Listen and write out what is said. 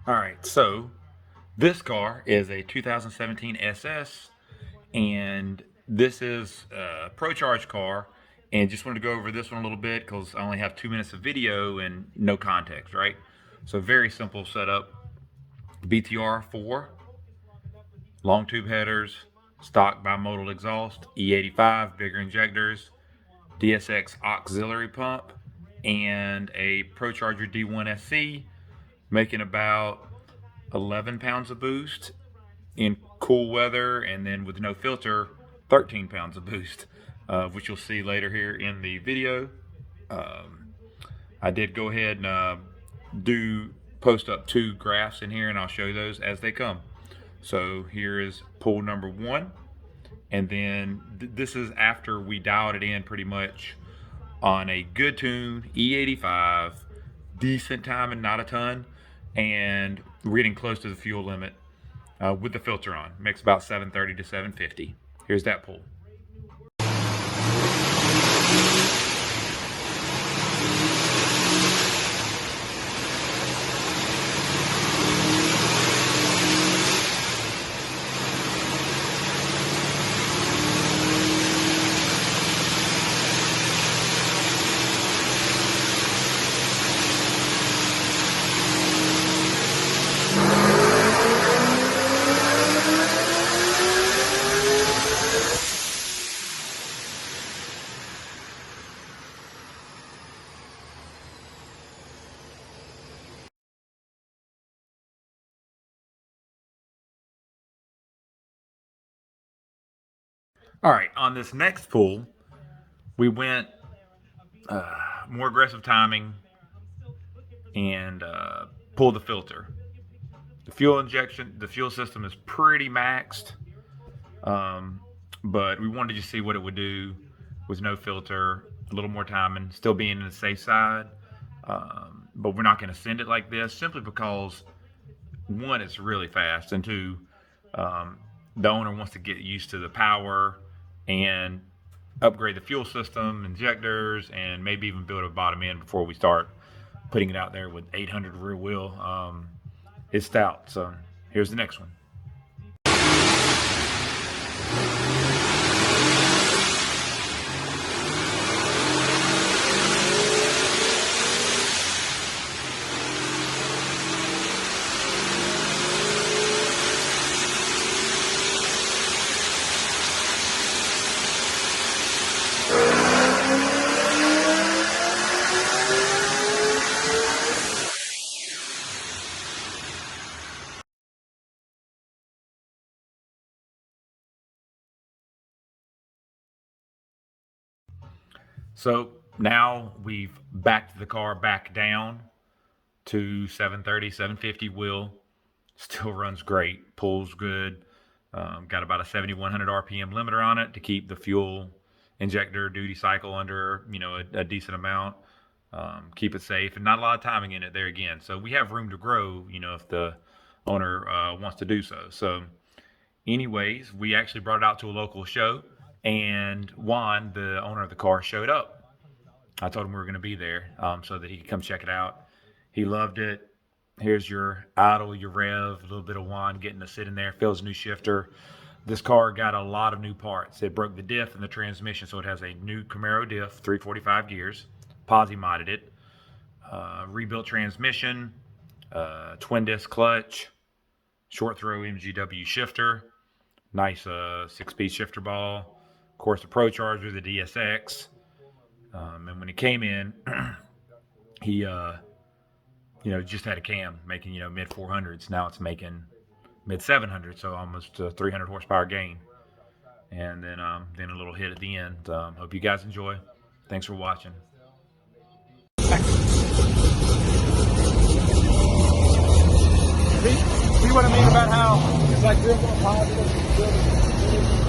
All right, so this car is a 2017 SS, and this is a Procharge car. And just wanted to go over this one a little bit because I only have 2 minutes of video and no context, right? So very simple setup. BTR 4, long tube headers, stock bimodal exhaust, E85 bigger injectors, DSX auxiliary pump, and a Procharger D1SC, making about 11 pounds of boost in cool weather, and then with no filter, 13 pounds of boost, which you'll see later here in the video. I did go ahead and post up 2 graphs in here, and I'll show you those as they come. So here is pull number 1, and then this is after we dialed it in pretty much on a good tune, E85, decent time and not a ton, and we're getting close to the fuel limit with the filter on. Makes about 730 to 750. Here's that pull. All right, on this next pull, we went more aggressive timing and pulled the filter. The fuel system is pretty maxed, but we wanted to just see what it would do with no filter, a little more timing, still being in the safe side. But we're not going to send it like this simply because, one, it's really fast, and two, the owner wants to get used to the power and upgrade the fuel system, injectors, and maybe even build a bottom end before we start putting it out there with 800 rear wheel. It's stout. So here's the next one. So now we've backed the car back down to 730, 750 wheel. Still runs great, pulls good. Got about a 7,100 RPM limiter on it to keep the fuel injector duty cycle under, a decent amount. Keep it safe, and not a lot of timing in it there again. So we have room to grow, if the owner wants to do so. So anyways, we actually brought it out to a local show, and Juan, the owner of the car, showed up. I told him we were going to be there so that he could come check it out. He loved it. Here's your idle, your rev, a little bit of Juan getting to sit in there. Phil's new shifter. This car got a lot of new parts. It broke the diff and the transmission, so it has a new Camaro diff, 345 gears. Posi modded it. Rebuilt transmission, twin disc clutch, short throw MGW shifter, nice 6-piece shifter ball. Of course, the Procharger, the DSX. And when he came in, he just had a cam making mid 400s. Now it's making mid 700s, so almost 300 horsepower gain. And then a little hit at the end. Hope you guys enjoy. Thanks for watching. See what I mean about how it's like real more positive.